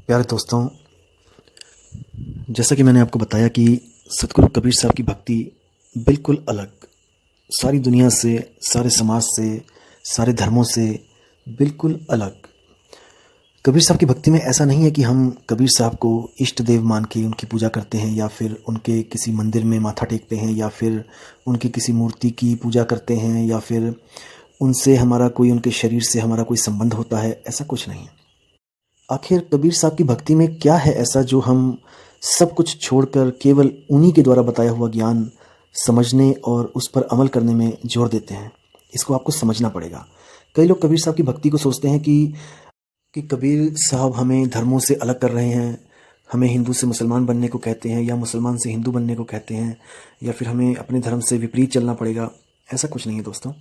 प्यारे दोस्तों, जैसा कि मैंने आपको बताया कि सतगुरु कबीर साहब की भक्ति बिल्कुल अलग, सारी दुनिया से, सारे समाज से, सारे धर्मों से बिल्कुल अलग। कबीर साहब की भक्ति में ऐसा नहीं है कि हम कबीर साहब को इष्ट देव मान के उनकी पूजा करते हैं या फिर उनके किसी मंदिर में माथा टेकते हैं या फिर उनकी किसी मूर्ति की पूजा करते हैं या फिर उनसे हमारा कोई, उनके शरीर से हमारा कोई संबंध होता है। ऐसा कुछ नहीं है। आखिर कबीर साहब की भक्ति में क्या है ऐसा जो हम सब कुछ छोड़कर केवल उन्हीं के द्वारा बताया हुआ ज्ञान समझने और उस पर अमल करने में जोर देते हैं? इसको आपको समझना पड़ेगा। कई लोग कबीर साहब की भक्ति को सोचते हैं कि कबीर साहब हमें धर्मों से अलग कर रहे हैं, हमें हिंदू से मुसलमान बनने को कहते हैं या मुसलमान से हिंदू बनने को कहते हैं या फिर हमें अपने धर्म से विपरीत चलना पड़ेगा। ऐसा कुछ नहीं है दोस्तों।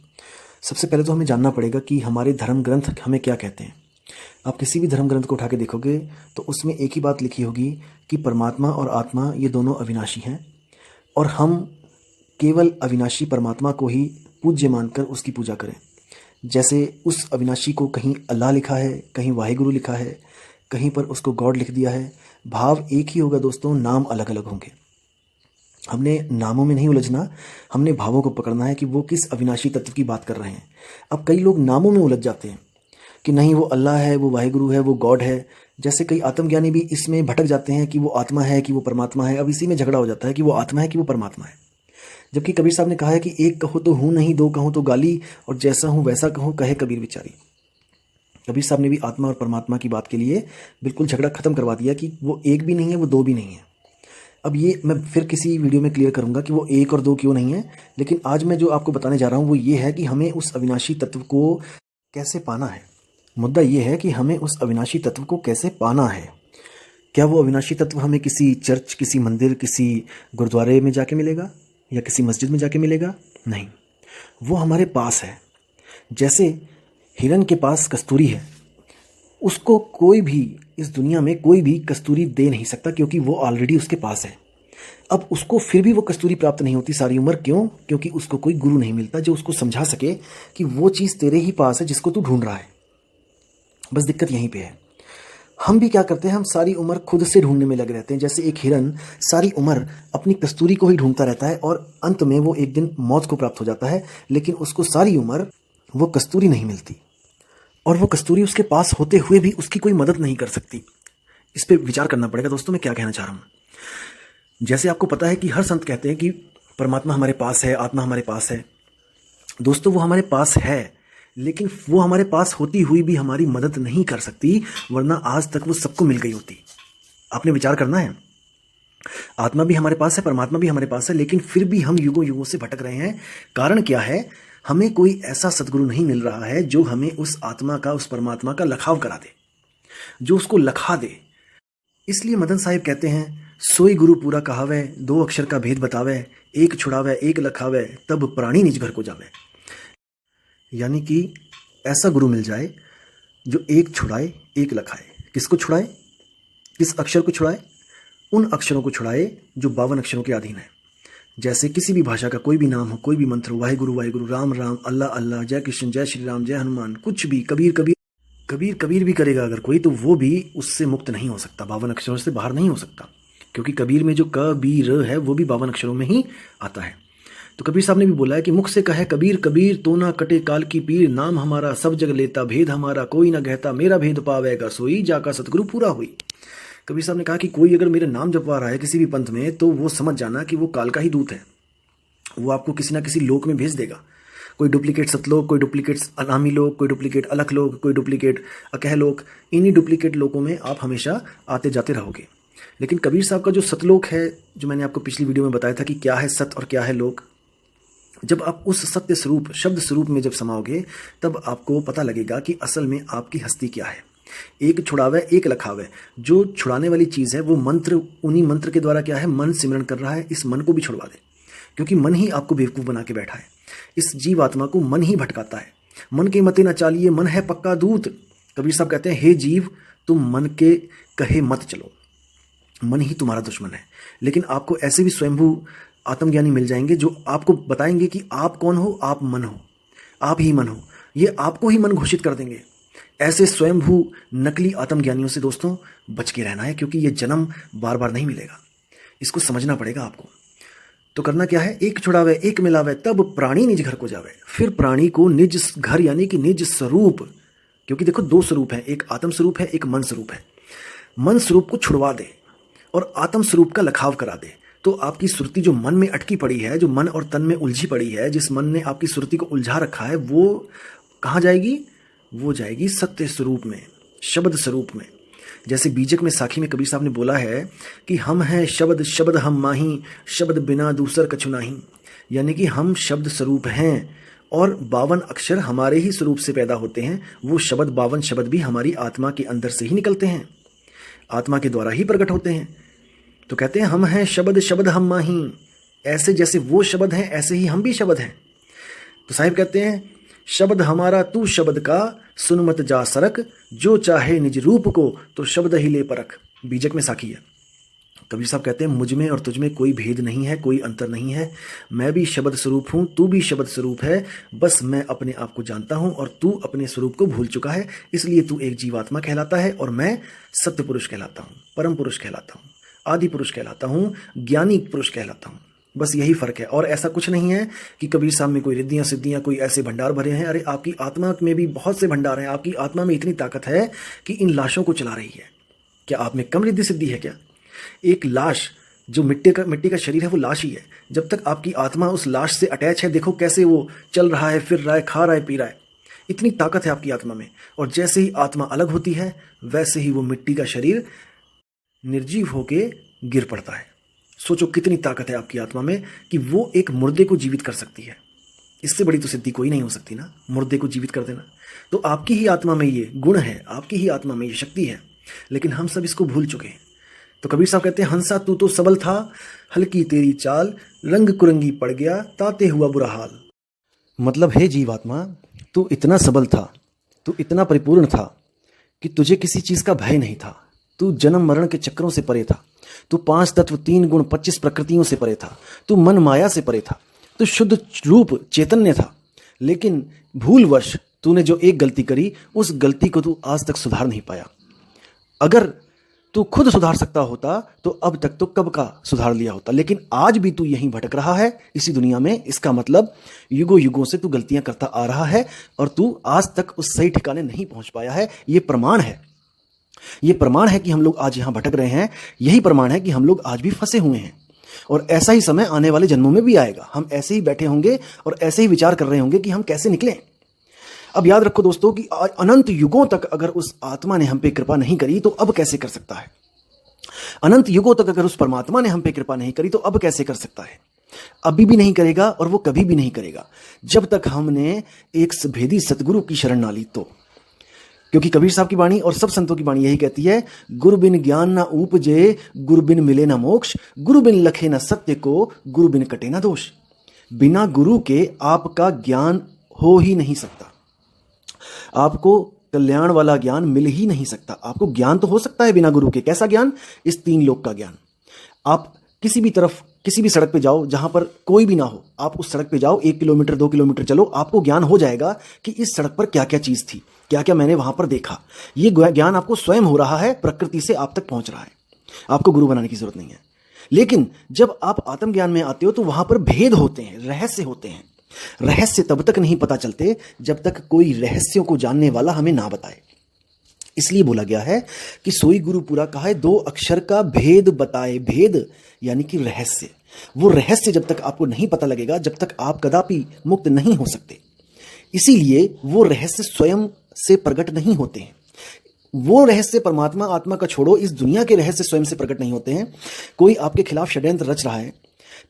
सबसे पहले तो हमें जानना पड़ेगा कि हमारे धर्म ग्रंथ हमें क्या कहते हैं। आप किसी भी धर्म ग्रंथ को उठा के देखोगे तो उसमें एक ही बात लिखी होगी कि परमात्मा और आत्मा ये दोनों अविनाशी हैं और हम केवल अविनाशी परमात्मा को ही पूज्य मानकर उसकी पूजा करें। जैसे उस अविनाशी को कहीं अल्लाह लिखा है, कहीं वाहिगुरु लिखा है, कहीं पर उसको गॉड लिख दिया है। भाव एक ही होगा दोस्तों, नाम अलग अलग होंगे। हमने नामों में नहीं उलझना, हमने भावों को पकड़ना है कि वो किस अविनाशी तत्व की बात कर रहे हैं। अब कई लोग नामों में उलझ जाते हैं कि नहीं वो अल्लाह है, वो वाहिगुरु है, वो गॉड है। जैसे कई आत्मज्ञानी भी इसमें भटक जाते हैं कि वो आत्मा है कि वो परमात्मा है। अब इसी में झगड़ा हो जाता है कि वो आत्मा है कि वो परमात्मा है। जबकि कबीर साहब ने कहा है कि एक कहो तो हूँ नहीं, दो कहूँ तो गाली, और जैसा हूँ वैसा कहूँ कहे कबीर बिचारी। कबीर साहब ने भी आत्मा और परमात्मा की बात के लिए बिल्कुल झगड़ा खत्म करवा दिया कि वो एक भी नहीं है, वो दो भी नहीं है। अब ये मैं फिर किसी वीडियो में क्लियर करूंगा कि वो एक और दो क्यों नहीं है, लेकिन आज मैं जो आपको बताने जा रहा हूँ वो ये है कि हमें उस अविनाशी तत्व को कैसे पाना है। मुद्दा ये है कि हमें उस अविनाशी तत्व को कैसे पाना है। क्या वो अविनाशी तत्व हमें किसी चर्च, किसी मंदिर, किसी गुरुद्वारे में जाके मिलेगा या किसी मस्जिद में जाके मिलेगा? नहीं, वो हमारे पास है। जैसे हिरन के पास कस्तूरी है, उसको कोई भी इस दुनिया में कोई भी कस्तूरी दे नहीं सकता क्योंकि वो ऑलरेडी उसके पास है। अब उसको फिर भी वो कस्तूरी प्राप्त नहीं होती सारी उम्र। क्यों? क्योंकि उसको कोई गुरु नहीं मिलता जो उसको समझा सके कि वो चीज़ तेरे ही पास है जिसको तू ढूंढ रहा है। बस दिक्कत यहीं पे है। हम भी क्या करते हैं, हम सारी उम्र खुद से ढूंढने में लगे रहते हैं। जैसे एक हिरन सारी उम्र अपनी कस्तूरी को ही ढूंढता रहता है और अंत में वो एक दिन मौत को प्राप्त हो जाता है, लेकिन उसको सारी उम्र वो कस्तूरी नहीं मिलती और वो कस्तूरी उसके पास होते हुए भी उसकी कोई मदद नहीं कर सकती। इस पर विचार करना पड़ेगा दोस्तों, मैं क्या कहना चाह रहा हूँ। जैसे आपको पता है कि हर संत कहते हैं कि परमात्मा हमारे पास है, आत्मा हमारे पास है। दोस्तों वो हमारे पास है, लेकिन वो हमारे पास होती हुई भी हमारी मदद नहीं कर सकती, वरना आज तक वो सबको मिल गई होती। आपने विचार करना है। आत्मा भी हमारे पास है, परमात्मा भी हमारे पास है, लेकिन फिर भी हम युगों युगों से भटक रहे हैं। कारण क्या है? हमें कोई ऐसा सदगुरु नहीं मिल रहा है जो हमें उस आत्मा का, उस परमात्मा का लखाव करा दे, जो उसको लखा दे। इसलिए मदन साहिब कहते हैं, सोई गुरु पूरा कहावे, दो अक्षर का भेद बतावे, एक छुड़ावे एक लखावे, तब प्राणी निज घर को जावे। यानी कि ऐसा गुरु मिल जाए जो एक छुड़ाए एक लखाए। किसको छुड़ाए? किस अक्षर को छुड़ाए? उन अक्षरों को छुड़ाए जो 52 अक्षरों के अधीन है। जैसे किसी भी भाषा का कोई भी नाम हो, कोई भी मंत्र हो, वाहिगुरु वाहिगुरु, राम राम, अल्लाह अल्लाह, जय कृष्ण, जय श्री राम, जय हनुमान, कुछ भी, कबीर कबीर, कबीर कबीर भी करेगा अगर कोई, तो वो भी उससे मुक्त नहीं हो सकता, 52 अक्षरों से बाहर नहीं हो सकता। क्योंकि कबीर में जो कबीर है वो भी 52 अक्षरों में ही आता है। तो कबीर साहब ने भी बोला है कि मुख से कहे कबीर कबीर, तो ना कटे काल की पीर, नाम हमारा सब जग लेता, भेद हमारा कोई ना कहता, मेरा भेद पावेगा सोई, जाका सतगुरु पूरा हुई। कबीर साहब ने कहा कि कोई अगर मेरा नाम जपवा रहा है किसी भी पंथ में, तो वो समझ जाना कि वो काल का ही दूत है। वो आपको किसी ना किसी लोक में भेज देगा। कोई डुप्लीकेट सतलोक, कोई डुप्लीकेट अनामी लोक, कोई डुप्लीकेट अलख लोक, कोई डुप्लीकेट अकह लोक। इन्हीं डुप्लीकेट लोकों में आप हमेशा आते जाते रहोगे। लेकिन कबीर साहब का जो सतलोक है, जो मैंने आपको पिछली वीडियो में बताया था कि क्या है सत और क्या है लोक, जब आप उस सत्य स्वरूप, शब्द स्वरूप में जब समाओगे, तब आपको पता लगेगा कि असल में आपकी हस्ती क्या है। एक छुड़ावे एक लखावे, जो छुड़ाने वाली चीज़ है वो मंत्र, उन्हीं मंत्र के द्वारा क्या है, मन सिमरण कर रहा है। इस मन को भी छुड़वा दे, क्योंकि मन ही आपको बेवकूफ़ बना के बैठा है। इस जीव आत्मा को मन ही भटकाता है। मन के मते न चालिए, मन है पक्का दूत। कबीर साहब कहते हैं, हे जीव तुम मन के कहे मत चलो, मन ही तुम्हारा दुश्मन है। लेकिन आपको ऐसे भी स्वयंभू आत्मज्ञानी मिल जाएंगे जो आपको बताएंगे कि आप कौन हो, आप मन हो, आप ही मन हो। ये आपको ही मन घोषित कर देंगे ऐसे स्वयंभू नकली आत्मज्ञानियों से दोस्तों बच के रहना है, क्योंकि ये जन्म बार बार नहीं मिलेगा। इसको समझना पड़ेगा आपको। तो करना क्या है, एक छुड़ावे एक मिलावे तब प्राणी निज घर को जावे। फिर प्राणी को निज घर यानी कि निज स्वरूप, क्योंकि देखो दो स्वरूप है, एक आत्म स्वरूप है, एक मन स्वरूप है। मन स्वरूप को छुड़वा दे और आत्म स्वरूप का लखाव करा दे, तो आपकी सुरती जो मन में अटकी पड़ी है, जो मन और तन में उलझी पड़ी है, जिस मन ने आपकी सुरती को उलझा रखा है, वो कहाँ जाएगी? वो जाएगी सत्य स्वरूप में, शब्द स्वरूप में। जैसे बीजक में साखी में कबीर साहब ने बोला है कि हम हैं शब्द, शब्द हम माही, शब्द बिना दूसर कछु नाही। यानी कि हम शब्द स्वरूप हैं और 52 अक्षर हमारे ही स्वरूप से पैदा होते हैं। वो शब्द 52 शब्द भी हमारी आत्मा के अंदर से ही निकलते हैं, आत्मा के द्वारा ही प्रकट होते हैं। तो कहते हैं हम हैं शब्द, शब्द हम माही। ऐसे जैसे वो शब्द हैं ऐसे ही हम भी शब्द हैं। तो साहिब कहते हैं शब्द हमारा तू शब्द का, सुन मत जा सरक, जो चाहे निज रूप को तो शब्द ही ले परख। बीजक में साखी है। कबीर साहब कहते हैं मुझ में और तुझ में कोई भेद नहीं है, कोई अंतर नहीं है। मैं भी शब्द स्वरूप हूँ, तू भी शब्द स्वरूप है। बस मैं अपने आप को जानता हूँ और तू अपने स्वरूप को भूल चुका है, इसलिए तू एक जीवात्मा कहलाता है और मैं सत्य पुरुष कहलाता हूँ, परम पुरुष कहलाता हूँ, आदि पुरुष कहलाता हूँ, ज्ञानी पुरुष कहलाता हूँ। बस यही फर्क है और ऐसा कुछ नहीं है कि कबीर साहब में कोई रिद्धियाँ सिद्धियाँ कोई ऐसे भंडार भरे हैं। अरे आपकी आत्मा में भी बहुत से भंडार हैं। आपकी आत्मा में इतनी ताकत है कि इन लाशों को चला रही है। क्या आप में कम रिद्धि सिद्धि है क्या? एक लाश जो मिट्टी का शरीर है वो लाश ही है। जब तक आपकी आत्मा उस लाश से अटैच है, देखो कैसे वो चल रहा है, फिर रहा है, खा रहा है, पी रहा है। इतनी ताकत है आपकी आत्मा में। और जैसे ही आत्मा अलग होती है वैसे ही वो मिट्टी का शरीर निर्जीव होके गिर पड़ता है। सोचो कितनी ताकत है आपकी आत्मा में कि वो एक मुर्दे को जीवित कर सकती है। इससे बड़ी तो सिद्धि कोई नहीं हो सकती ना, मुर्दे को जीवित कर देना। तो आपकी ही आत्मा में ये गुण है, आपकी ही आत्मा में ये शक्ति है, लेकिन हम सब इसको भूल चुके हैं। तो कबीर साहब कहते हैं हंसा तू तो सबल था, हल्की तेरी चाल, रंग कुरंगी पड़ गया, ताते हुआ बुरा हाल। मतलब हे जीवात्मा, तू इतना सबल था, तू इतना परिपूर्ण था कि तुझे किसी चीज का भय नहीं था। तू जन्म मरण के चक्रों से परे था। तू 5 तत्व 3 गुण 25 प्रकृतियों से परे था। तू मन माया से परे था। तू शुद्ध रूप चैतन्य था। लेकिन भूलवश तूने जो एक गलती करी, उस गलती को तू आज तक सुधार नहीं पाया। अगर तू खुद सुधार सकता होता तो अब तक तो कब का सुधार लिया होता। लेकिन आज भी तू यहीं भटक रहा है इसी दुनिया में। इसका मतलब युगों युगों से तू गलतियां करता आ रहा है और तू आज तक उस सही ठिकाने नहीं पहुंच पाया है। ये प्रमाण है, ये प्रमाण है कि हम लोग आज यहां भटक रहे हैं। यही प्रमाण है कि हम लोग आज भी फंसे हुए हैं और ऐसा ही समय आने वाले जन्मों में भी आएगा। हम ऐसे ही बैठे होंगे और ऐसे ही विचार कर रहे होंगे कि हम कैसे निकलें। अब याद रखो दोस्तों कि अनंत युगों तक अगर उस आत्मा ने हम पे कृपा नहीं करी तो अब कैसे कर सकता है? अनंत युगों तक अगर उस परमात्मा ने हम पे कृपा नहीं करी तो अब कैसे कर सकता है? अभी भी नहीं करेगा और वो कभी भी नहीं करेगा जब तक हमने एक भेदी सतगुरु की शरण ना ली तो। क्योंकि कबीर साहब की वाणी और सब संतों की वाणी यही कहती है, गुरु बिन ज्ञान ना उपजे, गुरु बिन मिले ना मोक्ष, गुरु बिन लखे ना सत्य को, गुरु बिन कटे ना दोष। बिना गुरु के आपका ज्ञान हो ही नहीं सकता, आपको कल्याण वाला ज्ञान मिल ही नहीं सकता। आपको ज्ञान तो हो सकता है बिना गुरु के। कैसा ज्ञान? इस 3 लोक का ज्ञान। आप किसी भी तरफ किसी भी सड़क पे जाओ जहां पर कोई भी ना हो, आप उस सड़क पे जाओ, 1 किलोमीटर 2 किलोमीटर चलो, आपको ज्ञान हो जाएगा कि इस सड़क पर क्या क्या चीज थी, क्या क्या मैंने वहां पर देखा। ये ज्ञान आपको स्वयं हो रहा है, प्रकृति से आप तक पहुंच रहा है। आपको गुरु बनाने की जरूरत नहीं है। लेकिन जब आप आत्मज्ञान में आते हो तो वहां पर भेद होते हैं, रहस्य होते हैं। रहस्य तब तक नहीं पता चलते जब तक कोई रहस्यों को जानने वाला हमें ना बताए। इसलिए बोला गया है कि सोई गुरु पूरा कहा है, 2 अक्षर का भेद बताए। भेद यानी कि रहस्य। वो रहस्य जब तक आपको नहीं पता लगेगा, जब तक आप कदापि मुक्त नहीं हो सकते। इसीलिए वो रहस्य स्वयं से प्रकट नहीं होते हैं। वो रहस्य परमात्मा आत्मा का छोड़ो, इस दुनिया के रहस्य स्वयं से प्रकट नहीं होते हैं। कोई आपके खिलाफ षड्यंत्र रच रहा है,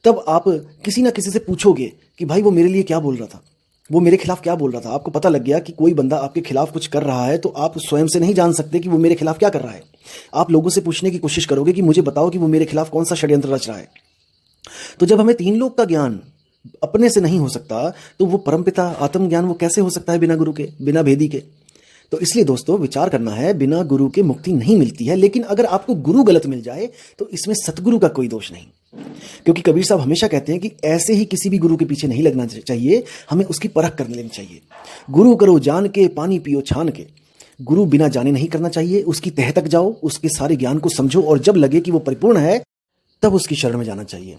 तब आप किसी ना किसी से पूछोगे कि भाई वो मेरे लिए क्या बोल रहा था, वो मेरे खिलाफ क्या बोल रहा था। आपको पता लग गया कि कोई बंदा आपके खिलाफ कुछ कर रहा है, तो आप स्वयं से नहीं जान सकते कि वो मेरे खिलाफ क्या कर रहा है। आप लोगों से पूछने की कोशिश करोगे कि मुझे बताओ कि वो मेरे खिलाफ कौन सा षड्यंत्र रच रहा है। तो जब हमें 3 लोक का ज्ञान अपने से नहीं हो सकता तो वो परमपिता आत्मज्ञान वो कैसे हो सकता है बिना गुरु के, बिना भेदी के। तो इसलिए दोस्तों विचार करना है, बिना गुरु के मुक्ति नहीं मिलती है। लेकिन अगर आपको गुरु गलत मिल जाए तो इसमें सतगुरु का कोई दोष नहीं। क्योंकि कबीर साहब हमेशा कहते हैं कि ऐसे ही किसी भी गुरु के पीछे नहीं लगना चाहिए, हमें उसकी परख कर लेनी चाहिए। गुरु करो जान के, पानी पियो छान के। गुरु बिना जाने नहीं करना चाहिए, उसकी तह तक जाओ, उसके सारे ज्ञान को समझो और जब लगे कि वो परिपूर्ण है तब उसकी शरण में जाना चाहिए।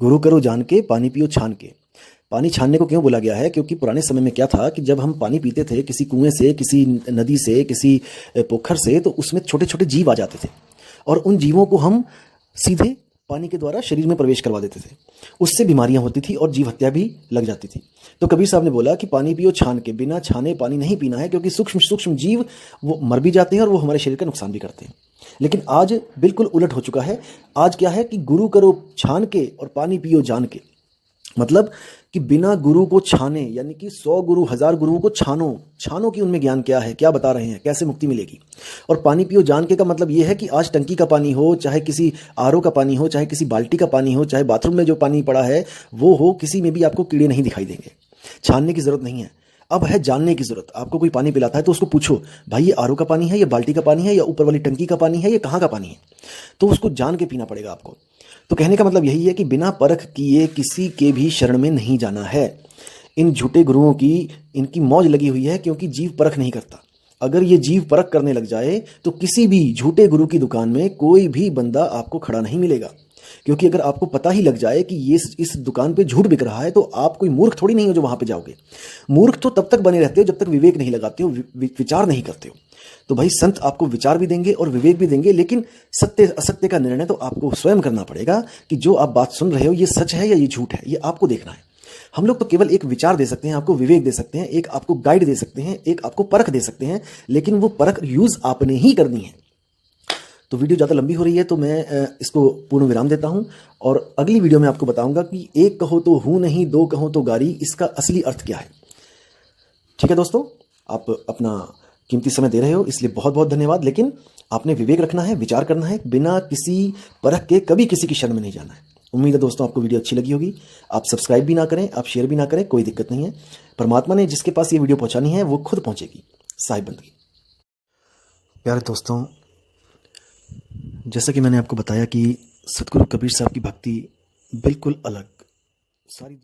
गुरु करो जान के, पानी पियो छान के। पानी छानने को क्यों बोला गया है? क्योंकि पुराने समय में क्या था कि जब हम पानी पीते थे किसी कुएं से, किसी नदी से, किसी पोखर से, तो उसमें छोटे छोटे जीव आ जाते थे और उन जीवों को हम सीधे पानी के द्वारा शरीर में प्रवेश करवा देते थे। उससे बीमारियां होती थी और जीव हत्या भी लग जाती थी। तो कबीर साहब ने बोला कि पानी पियो छान के, बिना छाने पानी नहीं पीना है, क्योंकि सूक्ष्म सूक्ष्म जीव वो मर भी जाते हैं और वो हमारे शरीर का नुकसान भी करते हैं। लेकिन आज बिल्कुल उलट हो चुका है। आज क्या है कि गुरु करो छान के और पानी पियो जान के। मतलब कि बिना गुरु को छाने, यानी कि 100 गुरु 1000 गुरुओं को छानो कि उनमें ज्ञान क्या है, क्या बता रहे हैं, कैसे मुक्ति मिलेगी। और पानी पियो जान के का मतलब यह है कि आज टंकी का पानी हो, चाहे किसी आरओ का पानी हो, चाहे किसी बाल्टी का पानी हो, चाहे बाथरूम में जो पानी पड़ा है वो हो, किसी में भी आपको कीड़े नहीं दिखाई देंगे। छानने की जरूरत नहीं है, अब है जानने की जरूरत। आपको कोई पानी पिलाता है तो उसको पूछो, भाई ये आरओ का पानी है, या बाल्टी का पानी है, या ऊपर वाली टंकी का पानी है, ये कहाँ का पानी है, तो उसको जान के पीना पड़ेगा आपको। तो कहने का मतलब यही है कि बिना परख किए किसी के भी शरण में नहीं जाना है। इन झूठे गुरुओं की इनकी मौज लगी हुई है, क्योंकि जीव परख नहीं करता। अगर ये जीव परख करने लग जाए तो किसी भी झूठे गुरु की दुकान में कोई भी बंदा आपको खड़ा नहीं मिलेगा। क्योंकि अगर आपको पता ही लग जाए कि ये इस दुकान पे झूठ बिक रहा है, तो आप कोई मूर्ख थोड़ी नहीं हो जो वहां पे जाओगे। मूर्ख तो तब तक बने रहते हो जब तक विवेक नहीं लगाते हो, विचार नहीं करते हो। तो भाई संत आपको विचार भी देंगे और विवेक भी देंगे, लेकिन सत्य असत्य का निर्णय तो आपको स्वयं करना पड़ेगा कि जो आप बात सुन रहे हो ये सच है या ये झूठ है, ये आपको देखना है। हम लोग तो केवल एक विचार दे सकते हैं, आपको विवेक दे सकते हैं, एक आपको गाइड दे सकते हैं, एक आपको परख दे सकते हैं, लेकिन वो परख यूज आपने ही करनी है। तो वीडियो ज़्यादा लंबी हो रही है तो मैं इसको पूर्ण विराम देता हूं और अगली वीडियो में आपको बताऊंगा कि एक कहो तो हूं नहीं, दो कहो तो गारी, इसका असली अर्थ क्या है। ठीक है दोस्तों, आप अपना कीमती समय दे रहे हो इसलिए बहुत बहुत धन्यवाद। लेकिन आपने विवेक रखना है, विचार करना है, बिना किसी परख के कभी किसी की शरण में नहीं जाना है। उम्मीद है दोस्तों आपको वीडियो अच्छी लगी होगी। आप सब्सक्राइब भी ना करें, आप शेयर भी ना करें, कोई दिक्कत नहीं है। परमात्मा ने जिसके पास ये वीडियो पहुंचानी है वो खुद पहुंचेगी। साहिब बंदगी। प्यारे दोस्तों, जैसा कि मैंने आपको बताया कि सतगुरु कबीर साहब की भक्ति बिल्कुल अलग, सारी